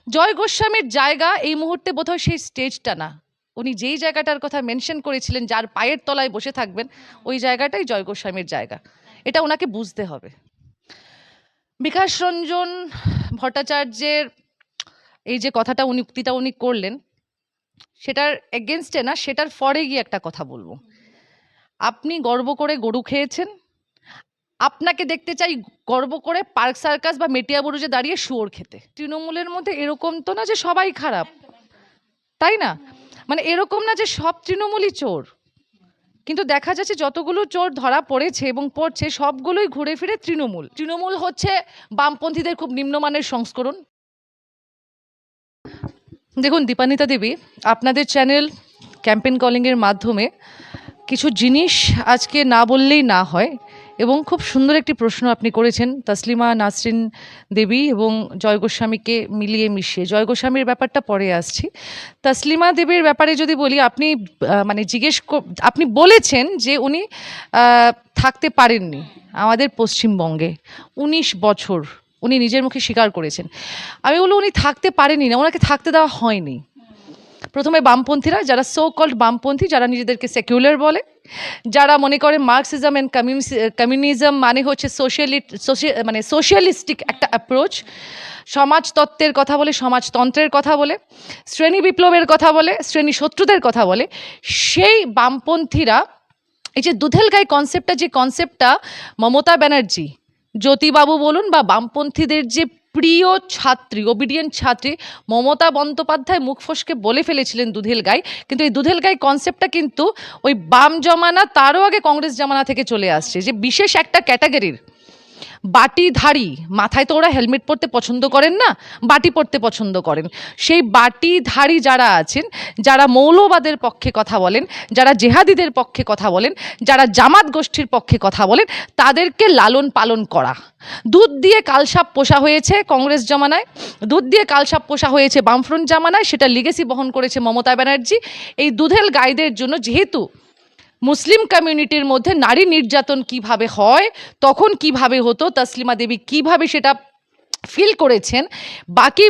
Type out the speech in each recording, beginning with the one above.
জয় গোস্বামীর জায়গা এই মুহূর্তে বোধহয় সেই স্টেজটা না। উনি যেই জায়গাটার কথা মেনশন করেছিলেন, যার পায়ের তলায় বসে থাকবেন, ওই জায়গাটাই জয় গোস্বামীর জায়গা। এটা ওনাকে বুঝতে হবে। বিকাশ রঞ্জন ভট্টাচার্যের এই যে কথাটা উক্তিটা উনি করলেন, সেটার এগেনস্টে না, সেটার ফরে গিয়ে একটা কথা বলবো। আপনি গর্ব করে গরু খেয়েছেন, আপনাকে দেখতে চাই গর্ব করে পার্ক সার্কাস বা মেটিয়াবুরুজে দাঁড়িয়ে শুয়োর খেতে। তৃণমূলের মধ্যে এরকম তো না যে সবাই খারাপ, তাই না? মানে এরকম না যে সব তৃণমূলই চোর, কিন্তু দেখা যাচ্ছে যতগুলো চোর ধরা পড়েছে এবং পড়ছে সবগুলোই ঘুরে ফিরে তৃণমূল হচ্ছে বামপন্থীদের খুব নিম্নমানের সংস্করণ। দেখুন দীপানিতা দেবী, আপনাদের চ্যানেল ক্যাম্পেইন কলিংয়ের মাধ্যমে কিছু জিনিস আজকে না বললেই না হয়, এবং খুব সুন্দর একটি প্রশ্ন আপনি করেছেন তসলিমা নাসরিন দেবী এবং জয় গোস্বামীকে মিলিয়ে মিশিয়ে। জয় গোস্বামীর ব্যাপারটা পরে আসছি। তসলিমা দেবীর ব্যাপারে যদি বলি, আপনি মানে আপনি বলেছেন যে উনি থাকতে পারেননি আমাদের পশ্চিমবঙ্গে ১৯ বছর, উনি নিজের মুখে স্বীকার করেছেন। আমি বলবো উনি থাকতে পারেনি না, ওনাকে থাকতে দেওয়া হয়নি। প্রথমে বামপন্থীরা, যারা সো কল্ড বামপন্থী, যারা নিজেদেরকে সেকুলার বলে, যারা মনে করে মার্কসিজম অ্যান্ড কমিউনিজম মানে হচ্ছে সোশ্যালিস্টিক একটা অ্যাপ্রোচ, সমাজতত্ত্বের কথা বলে, সমাজতন্ত্রের কথা বলে, শ্রেণী বিপ্লবের কথা বলে, শ্রেণী শত্রুদের কথা বলে, সেই বামপন্থীরা এই যে দুধেল গাই কনসেপ্টটা, যে কনসেপ্টটা মমতা ব্যানার্জি, জ্যোতিবাবু বলুন বা বামপন্থীদের যে প্রিয় ছাত্রী, ওবিডিয়েন্ট ছাত্রী মমতা বন্দ্যোপাধ্যায় মুখ ফসকে বলে ফেলেছিলেন দুধেল গাই, কিন্তু এই দুধেল গাই কনসেপ্টটা কিন্তু ওই বাম জমানা, তারও আগে কংগ্রেস জমানা থেকে চলে আসছে, যে বিশেষ একটা ক্যাটাগরির বাটিধারী, মাথায় তো ওরা হেলমেট পরতে পছন্দ করেন না, বাটি পরতে পছন্দ করেন, সেই বাটিধারী যারা আছেন, যারা মৌলবাদের পক্ষে কথা বলেন, যারা জেহাদিদের পক্ষে কথা বলেন, যারা জামাত গোষ্ঠীর পক্ষে কথা বলেন, তাদেরকে লালন পালন করা। দুধ দিয়ে কালসাপ পোষা হয়েছে কংগ্রেস জমানায়, দুধ দিয়ে কালসাপ পোষা হয়েছে বামফ্রন্ট জামানায়, সেটা লিগেসি বহন করেছে মমতা ব্যানার্জি। এই দুধেল গাইদের জন্য, যেহেতু মুসলিম কমিউনিটির মধ্যে নারী নির্যাতন কিভাবে হয়, তখন কিভাবে হতো, তসলিমা দেবী কিভাবে সেটা ফিল করেছেন, বাকি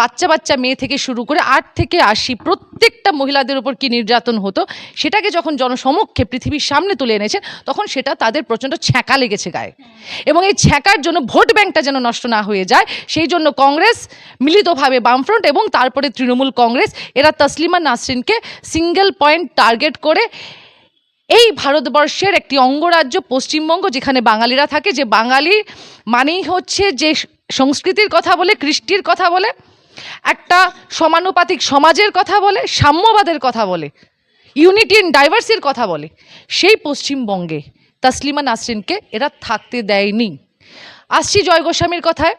বাচ্চা মেয়ে থেকে শুরু করে ৮ থেকে ৮০ প্রত্যেকটা মহিলাদের উপর কি নির্যাতন হতো, সেটাকে যখন জনসমক্ষে পৃথিবীর সামনে তুলে এনেছেন, তখন সেটা তাদের প্রচণ্ড ছ্যাঁকা লেগেছে গায়ে। এবং এই ছ্যাঁকার জন্য ভোট ব্যাংকটা যেন নষ্ট না হয়ে যায়, সেই জন্য কংগ্রেস মিলিতভাবে, বামফ্রন্ট এবং তারপরে তৃণমূল কংগ্রেস, এরা তসলিমা নাসরিনকে সিঙ্গেল পয়েন্ট টার্গেট করে এই ভারতবর্ষের একটি অঙ্গরাজ্য পশ্চিমবঙ্গ, যেখানে বাঙালিরা থাকে, যে বাঙালি মানেই হচ্ছে যে সংস্কৃতির কথা বলে, কৃষ্টির কথা বলে, একটা সমানুপাতিক সমাজের কথা বলে, সাম্যবাদের কথা বলে, ইউনিটি ইন ডাইভার্সির কথা বলে, সেই পশ্চিমবঙ্গে তসলিমা নাসরিনকে এরা থাকতে দেয়নি। আসছি জয় গোস্বামীর কথায়।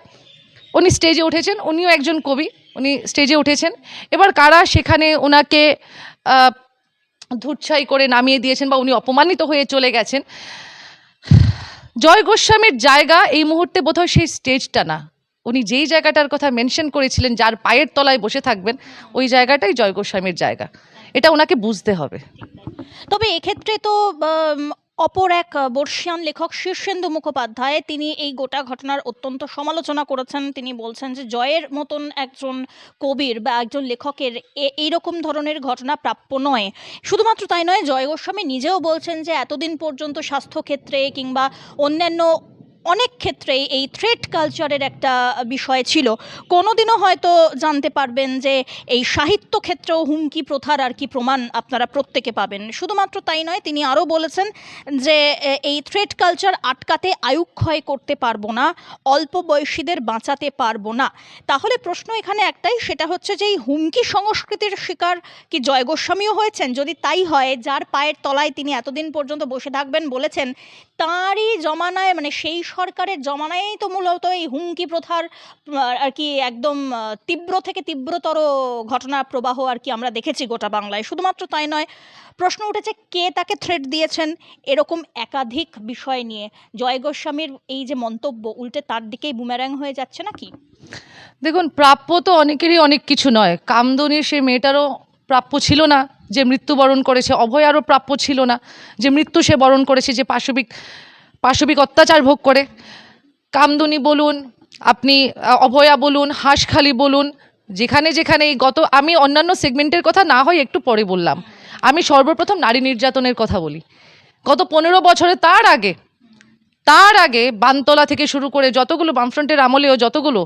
উনি স্টেজে উঠেছেন, উনিও একজন কবি, উনি স্টেজে উঠেছেন। এবার কারা সেখানে ওনাকে ধুচ্ছাই করে নামিয়ে দিয়েছেন বা উনি অপমানিত হয়ে চলে গেছেন, জয় গোস্বামীর জায়গা এই মুহূর্তে বোধহয় সেই স্টেজটা না। উনি যেই জায়গাটার কথা মেনশন করেছিলেন, যার পায়ের তলায় বসে থাকবেন, ওই জায়গাটাই জয় গোস্বামীর জায়গা। এটা ওনাকে বুঝতে হবে। তবে এক্ষেত্রে তো অপর এক বর্ষিয়ান লেখক শীর্ষেন্দু মুখোপাধ্যায়, তিনি এই গোটা ঘটনার অত্যন্ত সমালোচনা করেছেন। তিনি বলছেন যে জয়ের মতন একজন কবির বা একজন লেখকের এইরকম ধরনের ঘটনা প্রাপ্য নয়। শুধুমাত্র তাই নয়, জয় গোস্বামী নিজেও বলছেন যে এতদিন পর্যন্ত স্বাস্থ্যক্ষেত্রে কিংবা অন্যান্য অনেক ক্ষেত্রেই এই থ্রেট কালচারের একটা বিষয় ছিল। কোনোদিনও হয়তো জানতে পারবেন যে এই সাহিত্য ক্ষেত্রেও হুমকি প্রথার আর কি প্রমাণ আপনারা প্রত্যেকে পাবেন। শুধুমাত্র তাই নয়, তিনি আরও বলেছেন যে এই থ্রেট কালচার আটকাতে আয়ুক্ষয় করতে পারবো না, অল্প বয়সীদের বাঁচাতে পারবো না। তাহলে প্রশ্ন এখানে একটাই, সেটা হচ্ছে যে এই হুমকি সংস্কৃতির শিকার কি জয় গোস্বামীও হয়েছেন? যদি তাই হয়, যার পায়ের তলায় তিনি এতদিন পর্যন্ত বসে থাকবেন বলেছেন, তাঁরই জমানায়, মানে সেই সরকারের জমানায়ই তো মূলত এই হুমকি প্রথার আর কি একদম তীব্র থেকে তীব্রতর ঘটনা প্রবাহ আর কি আমরা দেখেছি গোটা বাংলায়। শুধুমাত্র তাই নয়, প্রশ্ন উঠেছে কে তাকে থ্রেট দিয়েছেন, এরকম একাধিক বিষয় নিয়ে জয় গোস্বামীর এই যে মন্তব্য উল্টে তার দিকেই বুমেরাং হয়ে যাচ্ছে নাকি? দেখুন, প্রাপ্য তো অনেকেরই অনেক কিছু নয়। কামদুনির সেই মেয়েটারও প্রাপ্য ছিল না যে মৃত্যুবরণ করেছে, অভয়ারও প্রাপ্য ছিল না যে মৃত্যু সে বরণ করেছে, যে পাশবিক অত্যাচার ভোগ করে। কামদুনি বলুন, আপনি অভয়া বলুন, হাঁসখালি বলুন, যেখানে যেখানে এই আমি অন্যান্য সেগমেন্টের কথা না হয় একটু পরে বললাম, আমি সর্বপ্রথম নারী নির্যাতনের কথা বলি। গত 15 বছরে তার আগে বানতলা থেকে শুরু করে যতগুলো বামফ্রন্টের আমলেও যতগুলো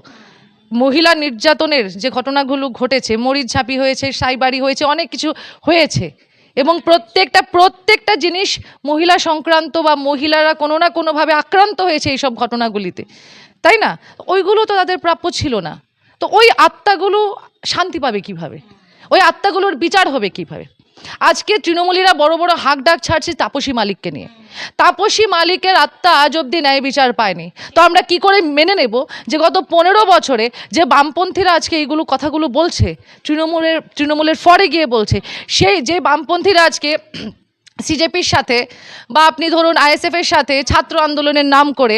মহিলা নির্যাতনের যে ঘটনাগুলো ঘটেছে, মরিচঝাঁপি হয়েছে, সাইবাড়ি হয়েছে, অনেক কিছু হয়েছে, এবং প্রত্যেকটা জিনিস মহিলা সংক্রান্ত বা মহিলারা কোনো না কোনোভাবে আক্রান্ত হয়েছে এইসব ঘটনাগুলিতে, তাই না? ওইগুলো তো তাদের প্রাপ্য ছিল না। তো ওই আত্মাগুলো শান্তি পাবে কিভাবে? ওই আত্মাগুলোর বিচার হবে কিভাবে? আজকে তৃণমূলীরা বড় বড় হাঁক ডাক ছাড়ছে তাপসী মালিককে নিয়ে। তাপসী মালিকের আত্মা আজ অব্দি ন্যায় বিচার পায়নি। তো আমরা কি করে মেনে নেব যে গত 15 বছরে যে বামপন্থীরা আজকে এইগুলো কথাগুলো বলছে, তৃণমূলের ফরে গিয়ে বলছে, সেই যে বামপন্থীরা আজকে সিজেপির সাথে বা আপনি ধরুন আইএসএফের সাথে ছাত্র আন্দোলনের নাম করে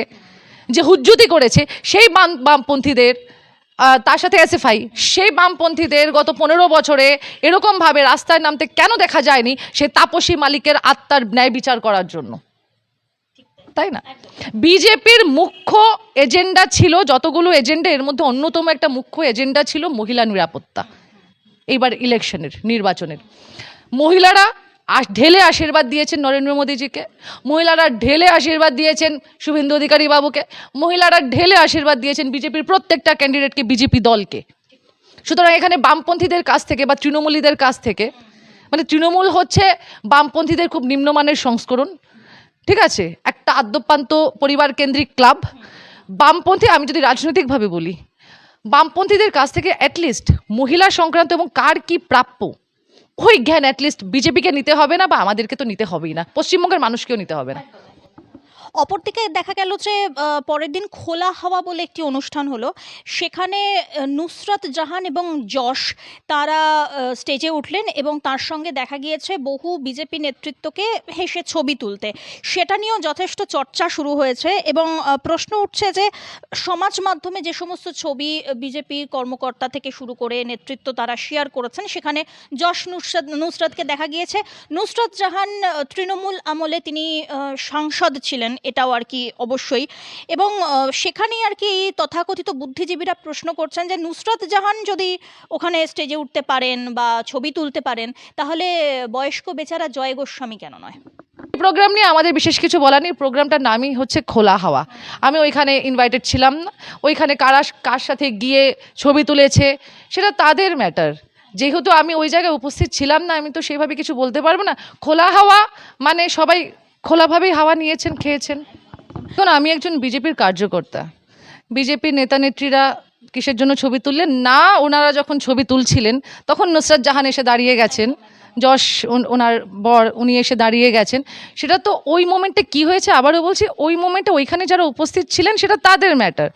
যে হুজ্জুতি করেছে, সেই বামপন্থীদের তার সাথে এসএফআই, সেই বামপন্থীদের গত 15 বছরে এরকমভাবে রাস্তায় নামতে কেন দেখা যায়নি? সে তাপসী মালিকের আত্মার ন্যায় বিচার করার জন্য, তাই না? বিজেপির মুখ্য এজেন্ডা ছিল, যতগুলো এজেন্ডা এর মধ্যে অন্যতম একটা মুখ্য এজেন্ডা ছিল মহিলা নিরাপত্তা। এইবার নির্বাচনের মহিলারা ঢেলে আশীর্বাদ দিয়েছেন নরেন্দ্র মোদীজিকে, মহিলারা ঢেলে আশীর্বাদ দিয়েছেন শুভেন্দু অধিকারী বাবুকে, মহিলারা ঢেলে আশীর্বাদ দিয়েছেন বিজেপির প্রত্যেকটা ক্যান্ডিডেটকে, বিজেপি দলকে। সুতরাং এখানে বামপন্থীদের কাছ থেকে বা তৃণমূলীদের কাছ থেকে, মানে তৃণমূল হচ্ছে বামপন্থীদের খুব নিম্নমানের সংস্করণ, ঠিক আছে, একটা আদ্যপ্রান্ত পরিবার কেন্দ্রিক ক্লাব। বামপন্থী, আমি যদি রাজনৈতিকভাবে বলি, বামপন্থীদের কাছ থেকে অ্যাটলিস্ট মহিলা সংক্রান্ত এবং কার কি প্রাপ্য ওই জ্ঞান অ্যাটলিস্ট বিজেপিকে নিতে হবে না, বা আমাদেরকে তো নিতে হবেই না, পশ্চিমবঙ্গের মানুষকেও নিতে হবে না। অপরদিকে দেখা গেল যে পরের দিন খোলা হাওয়া বলে একটি অনুষ্ঠান হলো, সেখানে নুসরাত জাহান এবং যশ তারা স্টেজে উঠলেন এবং তার সঙ্গে দেখা গিয়েছে বহু বিজেপি নেতৃত্বকে হেসে ছবি তুলতে। সেটা নিয়েও যথেষ্ট চর্চা শুরু হয়েছে এবং প্রশ্ন উঠছে যে সমাজ মাধ্যমে যে সমস্ত ছবি বিজেপি কর্মকর্তা থেকে শুরু করে নেতৃত্ব তারা শেয়ার করেছেন, সেখানে যশ নুসরাতকে দেখা গিয়েছে। নুসরাত জাহান তৃণমূল আমলে তিনি সাংসদ ছিলেন, এটাও আর কি অবশ্যই, এবং সেখানেই আর কি তথাকথিত বুদ্ধিজীবীরা প্রশ্ন করছেন যে নুসরাত জাহান যদি ওখানে স্টেজে উঠতে পারেন বা ছবি তুলতে পারেন, তাহলে বয়স্ক বেচারা জয় গোস্বামী কেন নয়? প্রোগ্রাম নিয়ে আমাদের বিশেষ কিছু বলার নেই, প্রোগ্রামটার নামই হচ্ছে খোলা হাওয়া। আমি ওইখানে ইনভাইটেড ছিলাম না, ওইখানে কার সাথে গিয়ে ছবি তুলেছে সেটা তাদের ম্যাটার। যেহেতু আমি ওই জায়গায় উপস্থিত ছিলাম না, আমি তো সেইভাবে কিছু বলতে পারবো না। খোলা হাওয়া মানে সবাই খোলাভাবেই হাওয়া নিয়েছেন, খেয়েছেন। এখন আমি একজন বিজেপির কার্যকর্তা, বিজেপির নেতা নেত্রীরা কিসের জন্য ছবি তুললেন না, ওনারা যখন ছবি তুলছিলেন তখন নুসরাত জাহান এসে দাঁড়িয়ে গেছেন, যশ ওনার বর উনি এসে দাঁড়িয়ে গেছেন। সেটা তো ওই মোমেন্টে কি হয়েছে, আবারও বলছি, ওই মোমেন্টে ওইখানে যারা উপস্থিত ছিলেন সেটা তাদের ম্যাটার।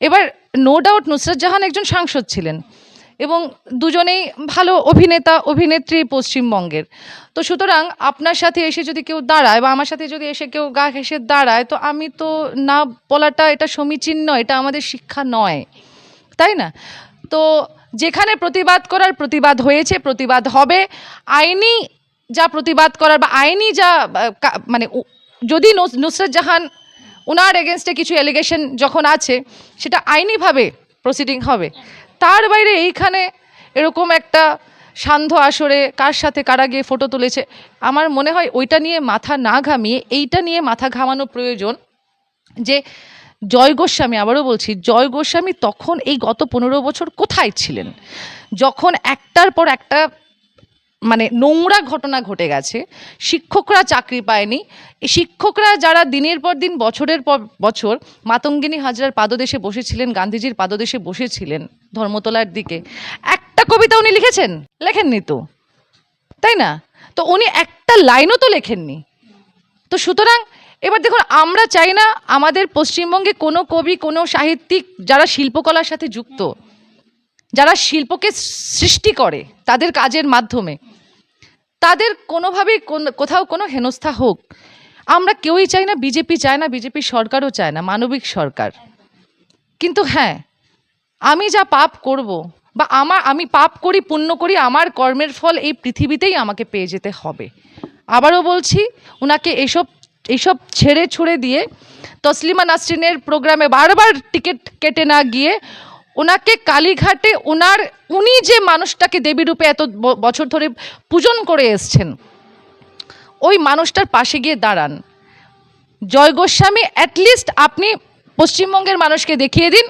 এবার নো ডাউট নুসরাত জাহান একজন সাংসদ ছিলেন এবং দুজনেই ভালো অভিনেতা অভিনেত্রী পশ্চিমবঙ্গের। তো সুতরাং আপনার সাথে এসে যদি কেউ দাঁড়ায় বা আমার সাথে যদি এসে কেউ গা ঘেঁষে দাঁড়ায়, তো আমি তো না বলাটা এটা সমীচীন নয়, এটা আমাদের শিক্ষা নয়, তাই না? তো যেখানে প্রতিবাদ করার প্রতিবাদ হয়েছে, প্রতিবাদ হবে। আইনি যা প্রতিবাদ করার বা আইনি যা মানে যদি নুসরাত জাহান ওনার এগেনস্টে কিছু অ্যালিগেশন যখন আছে, সেটা আইনিভাবে প্রসিডিং হবে। তার বাইরে এইখানে এরকম একটা সান্ধ্য আসরে কার সাথে কারা গিয়ে ফটো তুলেছে, আমার মনে হয় ওইটা নিয়ে মাথা না ঘামিয়ে এইটা নিয়ে মাথা ঘামানো প্রয়োজন। যে জয় গোস্বামী, আবারও বলছি, জয় গোস্বামী তখন এই গত 15 বছর কোথায় ছিলেন, যখন একটার পর একটা মানে নোংরা ঘটনা ঘটে গেছে, শিক্ষকরা চাকরি পায়নি, শিক্ষকরা যারা দিনের পর দিন বছরের পর বছর মাতঙ্গিনী হাজরার পাদদেশে বসেছিলেন, গান্ধীজির পাদদেশে বসেছিলেন ধর্মতলার দিকে, একটা কবিতা উনি লিখেছেন? লেখেননি তো, তাই না? তো উনি একটা লাইনও তো লেখেননি। তো সুতরাং এবার দেখুন, আমরা চাই না আমাদের পশ্চিমবঙ্গে কোনো কবি, কোনো সাহিত্যিক যারা শিল্পকলার সাথে যুক্ত, যারা শিল্পকে সৃষ্টি করে তাদের কাজের মাধ্যমে, তাদের কোনোভাবেই কোথাও কোনো হেনস্থা হোক। আমরা কেউই চাই না, বিজেপি চায় না, বিজেপি সরকারও চায় না মানবিক সরকার। কিন্তু হ্যাঁ, আমি যা পাপ করব বা আমি পাপ করি পুণ্য করি, আমার কর্মের ফল এই পৃথিবীতেই আমাকে পেয়ে যেতে হবে। আবারও বলছি, ওনাকে এইসব ছেড়ে ছুড়ে দিয়ে তসলিমা নাসরিনের প্রোগ্রামে বারবার টিকিট কেটে না গিয়ে ওনাকে কালীঘাটে উনি যে মানুষটাকে দেবী রূপে এত বছর ধরে পূজন করে এসছেন, ওই মানুষটার পাশে গিয়ে দাঁড়ান। জয় গোস্বামী, অ্যাটলিস্ট আপনি পশ্চিমবঙ্গের মানুষকে দেখিয়ে দিন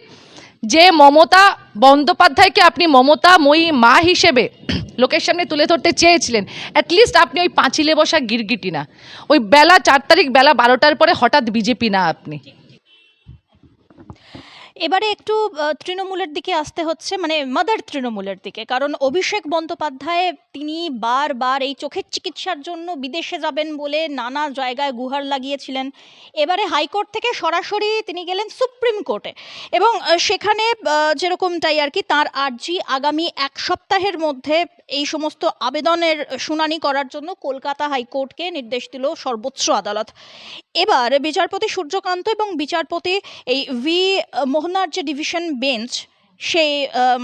যে মমতা বন্দ্যোপাধ্যায়কে আপনি মমতাময়ী মা হিসেবে লোকের সামনে তুলে ধরতে চেয়েছিলেন। অ্যাটলিস্ট আপনি ওই পাঁচিলে বসা গিরগিটি না, ওই বেলা 4 তারিখ বেলা 12টার পরে হঠাৎ বিজেপি না আপনি। এবারে একটু তৃণমূলের দিকে আসতে হচ্ছে, মানে মাদার তৃণমূলের দিকে, কারণ অভিষেক বন্দ্যোপাধ্যায় তিনি বারবার এই চোখের চিকিৎসার জন্য বিদেশে যাবেন বলে নানা জায়গায় গুহার লাগিয়েছিলেন। এবারে হাইকোর্ট থেকে সরাসরি তিনি গেলেন সুপ্রিম কোর্টে, এবং সেখানে যেরকমটাই আর কি, তার আর্জি আগামী 1 সপ্তাহের মধ্যে এই সমস্ত আবেদনের শুনানি করার জন্য কলকাতা হাইকোর্টকে নির্দেশ দিল সর্বোচ্চ আদালত। এবার বিচারপতি সূর্যকান্ত এবং বিচারপতি এই ভি মোহনার যে ডিভিশন বেঞ্চ, সেই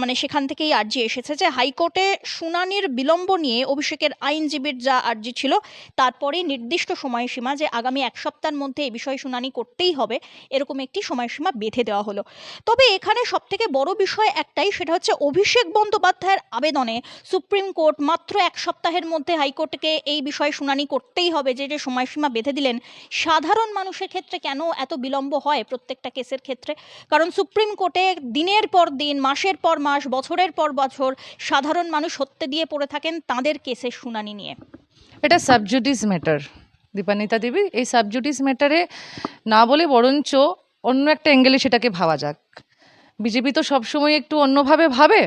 মানে সেখান থেকেই আর্জি এসেছে যে হাইকোর্টে শুনানির বিলম্ব নিয়ে অভিষেকের আইনজীবীর যা আর্জি ছিল তারপরে নির্দিষ্ট সময়সীমা যে আগামী 1 সপ্তাহের মধ্যে এই বিষয়ে শুনানি করতেই হবে, এরকম একটি সময়সীমা বেঁধে দেওয়া হলো। তবে এখানে সবথেকে বড় বিষয় একটাই, সেটা হচ্ছে অভিষেক বন্দ্যোপাধ্যায়ের আবেদনে সুপ্রিম কোর্ট মাত্র 1 সপ্তাহের মধ্যে হাইকোর্টকে এই বিষয়ে শুনানি করতেই হবে যে সময়সীমা বেঁধে দিলেন। সাধারণ মানুষের ক্ষেত্রে কেন এত বিলম্ব হয় প্রত্যেকটা কেসের ক্ষেত্রে? কারণ সুপ্রিম কোর্টে দিনের পর দিন, মাসের পর মাস, বছরের পর বছর সাধারণ মানুষ হত্যে দিয়ে পড়ে থাকেন তাদের কেসের শুনানি নিয়ে। এটা সাবজুডিস ম্যাটার দীপান্বিতা দেবী। এই সাবজুডিস ম্যাটারে না বলে বরঞ্চ অন্য একটা অ্যাঙ্গেলে সেটাকে ভাবা যাক। বিজেপি তো সবসময় একটু অন্যভাবে ভাবে।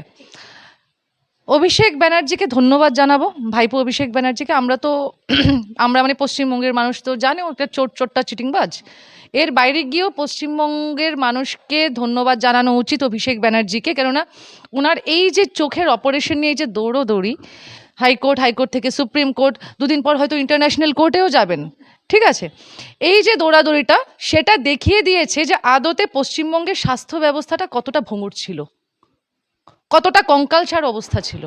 অভিষেক ব্যানার্জিকে ধন্যবাদ জানাবো, ভাইপো অভিষেক ব্যানার্জিকে। আমরা মানে পশ্চিমবঙ্গের মানুষ তো জানে ওটা চোরটা চিটিংবাজ। এর বাইরে গিয়েও পশ্চিমবঙ্গের মানুষকে ধন্যবাদ জানানো উচিত অভিষেক ব্যানার্জিকে, কেননা ওনার এই যে চোখের অপারেশন নিয়ে যে দৌড়োদৌড়ি, হাইকোর্ট থেকে সুপ্রিম কোর্ট, দুদিন পর হয়তো ইন্টারন্যাশনাল কোর্টেও যাবেন, ঠিক আছে, এই যে দৌড়াদৌড়িটা সেটা দেখিয়ে দিয়েছে যে আদতে পশ্চিমবঙ্গের স্বাস্থ্য ব্যবস্থাটা কতটা ভঙ্গুর ছিল, কতটা কঙ্কালসার অবস্থা ছিল।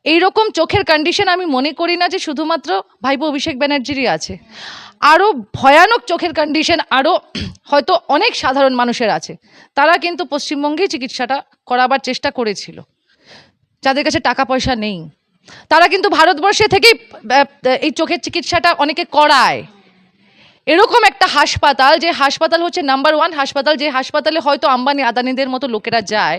এইরকম চোখের কন্ডিশন আমি মনে করি না যে শুধুমাত্র ভাইপো অভিষেক ব্যানার্জিরই আছে। আরও ভয়ানক চোখের কন্ডিশন আরও হয়তো অনেক সাধারণ মানুষের আছে। তারা কিন্তু পশ্চিমবঙ্গেই চিকিৎসাটা করাবার চেষ্টা করেছিল, যাদের কাছে টাকা পয়সা নেই। তারা কিন্তু ভারতবর্ষে থেকেই এই চোখের চিকিৎসাটা অনেকে করায়। এরকম একটা হাসপাতাল, যে হাসপাতাল হচ্ছে নাম্বার 1 হাসপাতাল, যে হাসপাতালে হয়তো আম্বানি আদানিদের মতো লোকেরা যায়,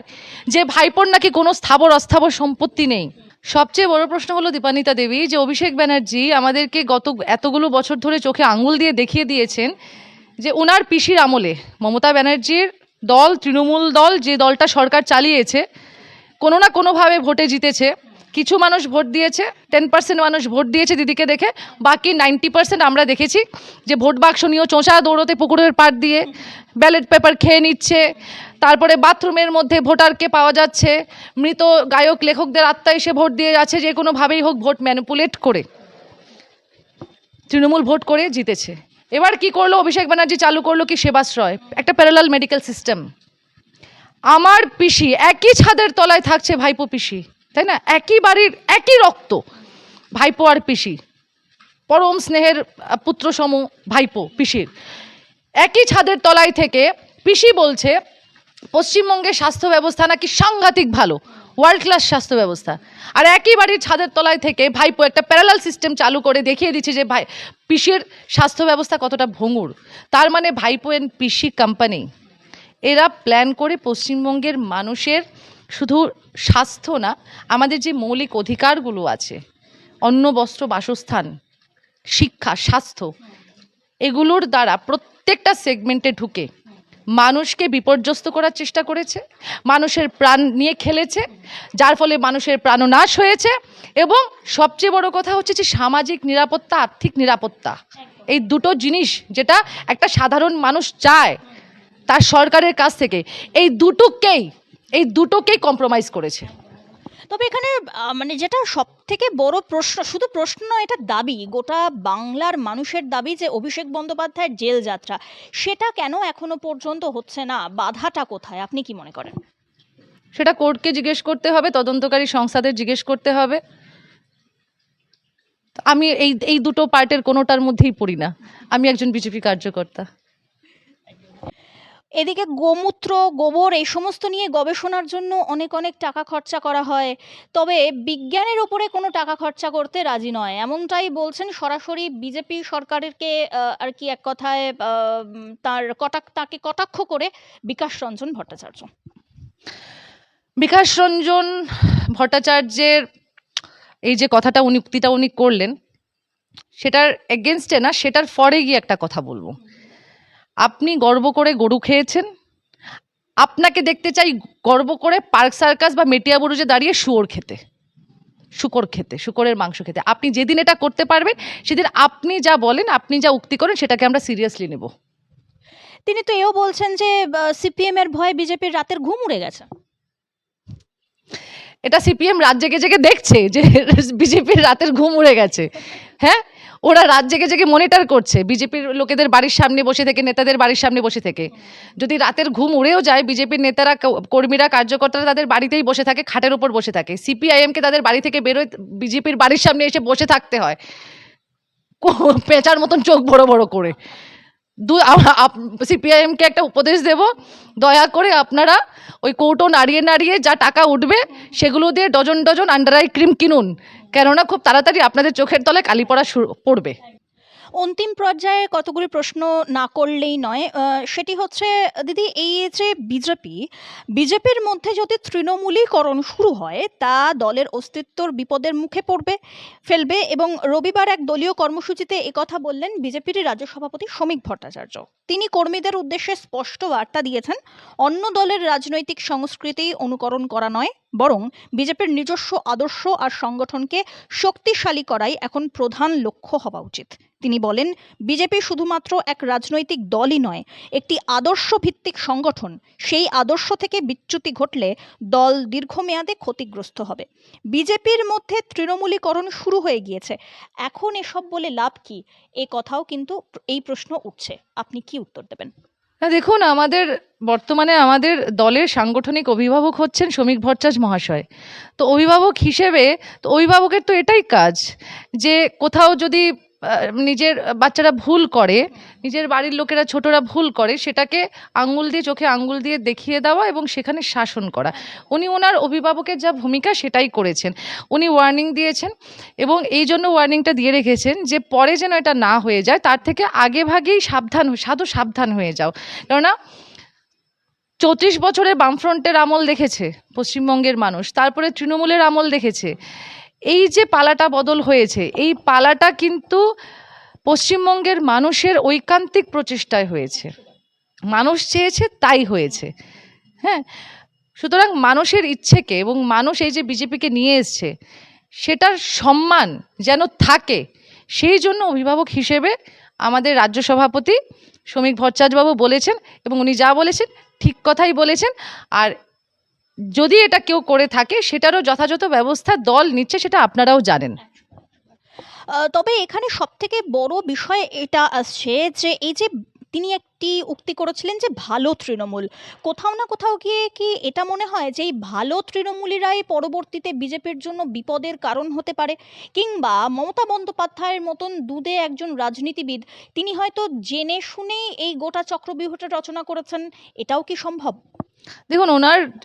যে ভাইপোর নাকি কোনো স্থাবর অস্থাবর সম্পত্তি নেই। সবচেয়ে বড় প্রশ্ন হলো দীপান্বিতা দেবী, যে অভিষেক ব্যানার্জি আমাদেরকে গত এতগুলো বছর ধরে চোখে আঙুল দিয়ে দেখিয়ে দিয়েছেন যে ওনার পিসির আমলে মমতা ব্যানার্জির দল, তৃণমূল দল, যে দলটা সরকার চালিয়েছে, কোনো না কোনোভাবে ভোটে জিতেছে। কিছু মানুষ ভোট দিয়েছে, 10% মানুষ ভোট দিয়েছে দিদিকে দেখে, বাকি 90% আমরা দেখেছি যে ভোট বাক্স নিয়েও চোঁচা দৌড়তে পুকুরের পাড় দিয়ে ব্যালট পেপার খেয়ে নিচ্ছে। তারপরে বাথরুমের মধ্যে ভোটারকে পাওয়া যাচ্ছে, মৃত গায়ক লেখকদের আত্মা এসে ভোট দিয়ে যাচ্ছে, যে কোনোভাবেই হোক ভোট ম্যানিপুলেট করে তৃণমূল ভোট করে জিতেছে। এবার কি করলো অভিষেক ব্যানার্জি? চালু করলো কি সেবাশ্রয়, একটা প্যারালাল মেডিকেল সিস্টেম। আমার পিসি একই ছাদের তলায় থাকছে, ভাইপো পিসি, তাই না? একই বাড়ির একই রক্ত, ভাইপো আর পিসি, পরম স্নেহের পুত্রসম ভাইপো পিসির, একই ছাদের তলায় থেকে পিসি বলছে পশ্চিমবঙ্গের স্বাস্থ্য ব্যবস্থা নাকি সাংঘাতিক ভালো, ওয়ার্ল্ড ক্লাস স্বাস্থ্য ব্যবস্থা। আর একই বাড়ির ছাদের তলায় থেকে ভাইপো একটা প্যারালাল সিস্টেম চালু করে দেখিয়ে দিচ্ছে যে পিসির স্বাস্থ্য ব্যবস্থা কতটা ভঙ্গুর। তার মানে ভাইপো এন্ড পিসি কোম্পানি এরা প্ল্যান করে পশ্চিমবঙ্গের মানুষের শুধু স্বাস্থ্য না, আমাদের যে মৌলিক অধিকারগুলো আছে, অন্ন, বস্ত্র, বাসস্থান, শিক্ষা, স্বাস্থ্য, এগুলোর দ্বারা প্রত্যেকটা সেগমেন্টে ঢুকে মানুষকে বিপর্যস্ত করার চেষ্টা করেছে, মানুষের প্রাণ নিয়ে খেলেছে, যার ফলে মানুষের প্রাণনাশ হয়েছে। এবং সবচেয়ে বড় কথা হচ্ছে যে সামাজিক নিরাপত্তা, আর্থিক নিরাপত্তা, এই দুটো জিনিস যেটা একটা সাধারণ মানুষ চায় তার সরকারের কাছ থেকে, এই দুটোকেই কম্প্রোমাইজ করেছে। তবে এখানে মানে যেটা সব থেকে বড় প্রশ্ন, শুধু প্রশ্ন নয়, এটা দাবি, গোটা বাংলার মানুষের দাবি যে অভিষেক বন্দ্যোপাধ্যায়ের জেল যাত্রা, সেটা কেন এখনো পর্যন্ত হচ্ছে না? বাধাটা কোথায়, আপনি কি মনে করেন? সেটা কোর্টকে জিজ্ঞেস করতে হবে, তদন্তকারী সংস্থাদের জিজ্ঞেস করতে হবে। আমি এই দুটো পার্টের কোনোটার মধ্যেই পড়ি না, আমি একজন বিজেপি কার্যকর্তা। এদিকে গোমূত্র, গোবর এই সমস্ত নিয়ে গবেষণার জন্য অনেক অনেক টাকা খরচা করা হয়। তবে বিজ্ঞানের উপরে কোনো টাকা খরচা করতে রাজি নয়। এমনটাই বলছেন সরাসরি বিজেপি সরকারকে আর কি এক কথায় তাকে কটাক্ষ করে বিকাশ রঞ্জন ভট্টাচার্য। বিকাশ রঞ্জন ভট্টাচার্যের এই যে কথাটা উক্তিটা উনি করলেন, সেটার এগেনস্টে না, সেটার ফরে গিয়ে একটা কথা বলবো। আপনি গর্ব করে গরু খেয়েছেন, আপনাকে দেখতে চাই গর্ব করে পার্ক সার্কাস বা মেটিয়াবুরুজে দাঁড়িয়ে শুকরের মাংস খেতে। আপনি যেদিন এটা করতে পারবেন, সেদিন আপনি যা বলেন, আপনি যা উক্তি করেন, সেটাকে আমরা সিরিয়াসলি নেব। তিনি তো এও বলছেন যে সিপিএম এর ভয়ে বিজেপির রাতের ঘুম উড়ে গেছে। এটা সিপিএম রাত জেগে জেগে দেখছে যে বিজেপির রাতের ঘুম উড়ে গেছে। হ্যাঁ, ওরা রাত জেগে জেগে মনিটর করছে বিজেপির লোকেদের বাড়ির সামনে বসে থেকে, নেতাদের বাড়ির সামনে বসে থেকে। যদি রাতের ঘুম উড়েও যায়, বিজেপির নেতারা, কর্মীরা, কার্যকর্তারা তাদের বাড়িতেই বসে থাকে, খাটের উপর বসে থাকে। সিপিআইএমকে তাদের বাড়ি থেকে বেরোয় বিজেপির বাড়ির সামনে এসে বসে থাকতে হয় পেঁচার মতন চোখ বড় বড় করে। সিপিআইএমকে একটা উপদেশ দেব, দয়া করে আপনারা ওই কৌটো নাড়িয়ে নাড়িয়ে যা টাকা উঠবে সেগুলো দিয়ে dozen dozen under eye cream কিনুন, কেননা খুব তাড়াতাড়ি আপনাদের চোখের তলায় কালি পড়া পড়বে। অন্তিম পর্যায়ে কতগুলি প্রশ্ন না করলেই নয়। সেটি হচ্ছে, দিদি, এই যে বিজেপির মধ্যে যদি তৃণমূলীকরণ শুরু হয়, তা দলের অস্তিত্বর বিপদের মুখে ফেলবে। এবং রবিবার এক দলীয় কর্মসূচিতে একথা বললেন বিজেপির রাজ্য সভাপতি শ্রমিক ভট্টাচার্য। তিনি কর্মীদের উদ্দেশ্যে স্পষ্ট বার্তা দিয়েছেন, অন্য দলের রাজনৈতিক সংস্কৃতি অনুকরণ করা নয়, বরং বিজেপির নিজস্ব আদর্শ আর সংগঠনকে শক্তিশালী করাই এখন প্রধান লক্ষ্য হওয়া উচিত। তিনি বলেন, বিজেপি শুধুমাত্র এক রাজনৈতিক দলই নয়, একটি আদর্শ ভিত্তিক সংগঠন। সেই আদর্শ থেকে বিচ্যুতি ঘটলে দল দীর্ঘমেয়াদে ক্ষতিগ্রস্ত হবে। বিজেপির মধ্যে তৃণমূলীকরণ শুরু হয়ে গিয়েছে, এখন এসব বলে লাভ কি? এ কথাও কিন্তু এই প্রশ্ন উঠছে। আপনি কি উত্তর দেবেন? না, দেখুন, বর্তমানে আমাদের দলের সাংগঠনিক অভিভাবক হচ্ছেন শ্রমিক ভট্টাচার্য মহাশয়। তো অভিভাবক হিসেবে, তো অভিভাবকের তো এটাই কাজ যে কোথাও যদি নিজের বাচ্চারা ভুল করে, নিজের বাড়ির লোকেরা, ছোটরা ভুল করে, সেটাকে চোখে আঙ্গুল দিয়ে দেখিয়ে দেওয়া এবং সেখানে শাসন করা। উনি ওনার অভিভাবকের যা ভূমিকা সেটাই করেছেন। উনি ওয়ার্নিং দিয়েছেন এবং এই জন্য ওয়ার্নিংটা দিয়ে রেখেছেন যে পরে যেন এটা না হয়ে যায়, তার থেকে আগে ভাগেই সাবধান হয়ে যাও। কেননা 34 বছরের বামফ্রন্টের আমল দেখেছে পশ্চিমবঙ্গের মানুষ, তারপরে তৃণমূলের আমল দেখেছে। এই যে পালাটা বদল হয়েছে, এই পালাটা কিন্তু পশ্চিমবঙ্গের মানুষের ঐকান্তিক প্রচেষ্টায় হয়েছে। মানুষ চেয়েছে, তাই হয়েছে। হ্যাঁ, সুতরাং মানুষের ইচ্ছেকে, এবং মানুষ এই যে বিজেপিকে নিয়ে এসছে, সেটার সম্মান যেন থাকে, সেই জন্য অভিভাবক হিসেবে আমাদের রাজ্য সভাপতি শ্রমিক ভট্টাচার্যবাবু বলেছেন, এবং উনি যা বলেছেন ঠিক কথাই বলেছেন। আর যদি এটা কেউ করে থাকে, সেটারও যথাযথ ব্যবস্থা দল নিচ্ছে, সেটা আপনারাও জানেন। তবে এখানে সবথেকে বড় বিষয় এটা আসছে যে এই যে তিনি একটি উক্তি করেছিলেন যে ভালো তৃণমূল, কোথাও না কোথাও গিয়ে কি এটা মনে হয় যে এই ভালো তৃণমূলীরাই পরবর্তীতে বিজেপির জন্য বিপদের কারণ হতে পারে? কিংবা মমতা বন্দ্যোপাধ্যায়ের মতন দুধে একজন রাজনীতিবিদ, তিনি হয়তো জেনে শুনেই এই গোটা চক্রব্যূহটা রচনা করেছেন, এটাও কি সম্ভব? দেখুন,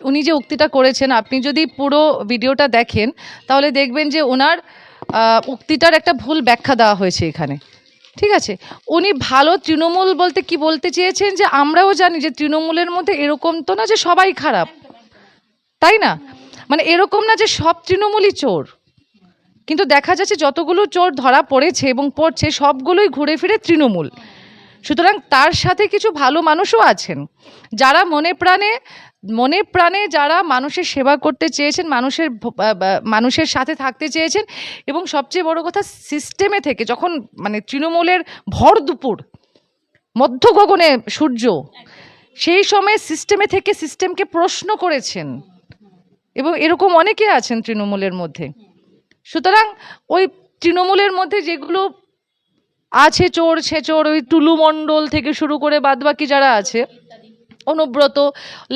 উনি যে উক্তিটা করেছেন, আপনি যদি পুরো ভিডিওটা দেখেন তাহলে দেখবেন যে ওনার উক্তিটার একটা ভুল ব্যাখ্যা দেওয়া হয়েছে এখানে। ঠিক আছে, উনি ভালো তৃণমূল বলতে কি বলতে চেয়েছেন যে আমরাও জানি যে তৃণমূলের মধ্যে এরকম তো না যে সবাই খারাপ, তাই না? মানে এরকম না যে সব তৃণমূলই চোর, কিন্তু দেখা যাচ্ছে যতগুলো চোর ধরা পড়েছে এবং পড়ছে সবগুলোই ঘুরে ফিরে তৃণমূল। সুতরাং তার সাথে কিছু ভালো মানুষও আছেন, যারা মনে প্রাণে যারা মানুষের সেবা করতে চেয়েছেন, মানুষের সাথে থাকতে চেয়েছেন। এবং সবচেয়ে বড় কথা, সিস্টেমে থেকে যখন, মানে তৃণমূলের ভর দুপুর, মধ্য গগনে সূর্য, সেই সময় সিস্টেমে থেকে সিস্টেমকে প্রশ্ন করেছেন, এবং এরকম অনেকে আছেন তৃণমূলের মধ্যে। সুতরাং ওই তৃণমূলের মধ্যে যেগুলো আছে চোর, সে চোর, ওই টুলু মণ্ডল থেকে শুরু করে বাদবাকি যারা আছে, অনুব্রত,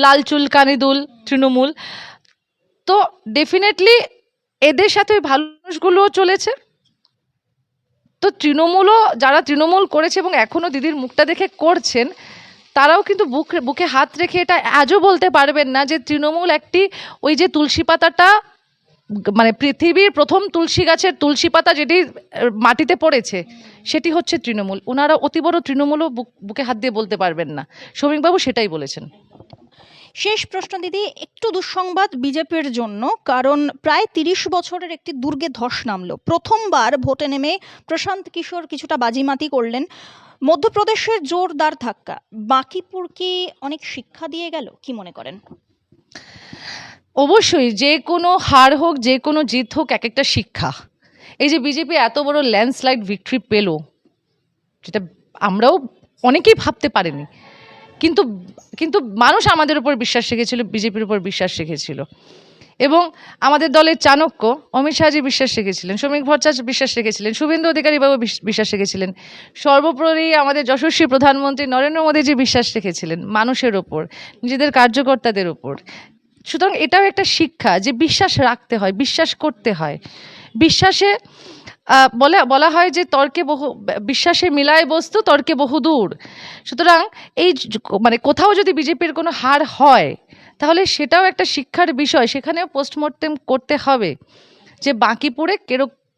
লালচুল কানিদুল, তৃণমূল, তো ডেফিনেটলি এদের সাথে ওই ভালো মানুষগুলোও চলেছে। তো যারা তৃণমূল করেছে এবং এখনও দিদির মুখটা দেখে করছেন, তারাও কিন্তু বুকে হাত রেখে এটা আজও বলতে পারবেন না যে তৃণমূল একটি ওই যে তুলসী পাতাটা মানে পৃথিবীর প্রথম তুলসী গাছের তুলসী পাতা যেটি মাটিতে পড়েছে সেটি হচ্ছে তৃণমূল। ওনারা অতি বড় তৃণমূলও বুকে হাত দিয়ে বলতে পারবেন না। শ্রমিকবাবু সেটাই বলেছেন। শেষ প্রশ্ন দিদি, একটু দুঃসংবাদ বিজেপির জন্য, কারণ প্রায় ৩০ বছরের একটি দুর্গে ধস নামলো। প্রথমবার ভোটে নেমে প্রশান্ত কিশোর কিছুটা বাজিমাতি করলেন। মধ্যপ্রদেশের জোরদার ধাক্কা বাঁকিপুর কি অনেক শিক্ষা দিয়ে গেল, কি মনে করেন? অবশ্যই যে কোনো হার হোক যে কোনো জিত হোক এক একটা শিক্ষা। এই যে বিজেপি এত বড় ল্যান্ডস্লাইড ভিক্টরি পেল, যেটা আমরাও অনেকেই ভাবতে পারিনি, কিন্তু কিন্তু মানুষ আমাদের উপর বিশ্বাস রেখেছিল, বিজেপির উপর বিশ্বাস রেখেছিল। এবং আমাদের দলের চাণক্য অমিত শাহজি বিশ্বাস রেখেছিলেন, শ্রমিক ভট্টাচার্য বিশ্বাস রেখেছিলেন, শুভেন্দু অধিকারী বাবু বিশ্বাস রেখেছিলেন, সর্বোপরি আমাদের যশস্বী প্রধানমন্ত্রী নরেন্দ্র মোদীজি বিশ্বাস রেখেছিলেন মানুষের ওপর, নিজেদের কার্যকর্তাদের ওপর। সুতরাং এটাও একটা শিক্ষা যে বিশ্বাস রাখতে হয়, বিশ্বাস করতে হয়। বিশ্বাসে বলা হয় যে তর্কে বহু, বিশ্বাসে মিলায় বস্তু তর্কে বহু দূর। সুতরাং এই মানে কোথাও যদি বিজেপির কোনো হার হয় তাহলে সেটাও একটা শিক্ষার বিষয়, সেখানেও পোস্টমর্টেম করতে হবে যে বাঁকিপুরে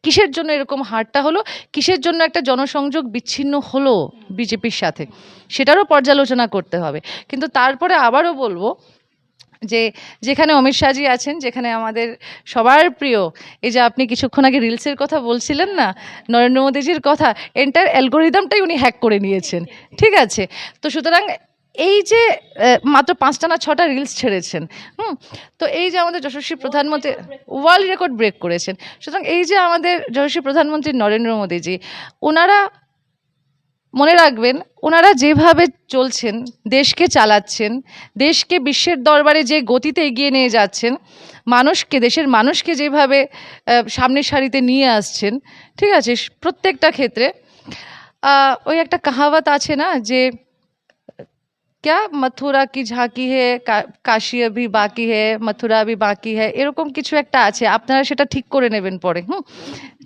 কিসের জন্য এরকম হারটা হলো, কিসের জন্য একটা জনসংযোগ বিচ্ছিন্ন হলো বিজেপির সাথে, সেটারও পর্যালোচনা করতে হবে। কিন্তু তারপরে আবারও বলবো যে যেখানে অমিত শাহজি আছেন, যেখানে আমাদের সবার প্রিয়, এই যে আপনি কিছুক্ষণ আগে রিলসের কথা বলছিলেন না, নরেন্দ্র মোদীজির কথা, এন্টার অ্যালগোরিদমটাই উনি হ্যাক করে নিয়েছেন, ঠিক আছে? তো সুতরাং এই যে মাত্র 5টা না 6টা রিলস ছেড়েছেন, তো এই যে আমাদের যশস্বী প্রধানমন্ত্রী ওয়ার্ল্ড রেকর্ড ব্রেক করেছেন। সুতরাং এই যে আমাদের যশস্বী প্রধানমন্ত্রী নরেন্দ্র মোদীজি, ওনারা মনে রাখবেন, ওনারা যেভাবে চলছেন, দেশকে চালাচ্ছেন, দেশকে বিশ্বের দরবারে যে গতিতে এগিয়ে নিয়ে যাচ্ছেন, মানুষকে, দেশের মানুষকে যেভাবে সামনের সারিতে নিয়ে আসছেন, ঠিক আছে, প্রত্যেকটা ক্ষেত্রে ওই একটা কাহাওয়াত আছে না যে क्या মথুরা কি ঝাঁকি হে, কাশি अभी বাকি হে, মথুরা अभी বাকি হে, এরকম কিছু একটা আছে। আপনারা সেটা ঠিক করে নেবেন পরে।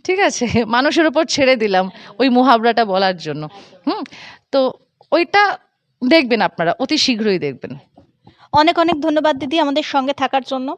ঠিক আছে, মানুষের উপর ছেড়ে দিলাম ওই মুহাবরাটা বলার জন্য। তো ওইটা দেখবেন, আপনারা অতি শীঘ্রই দেখবেন। অনেক অনেক ধন্যবাদ দিদি আমাদের সঙ্গে থাকার জন্য।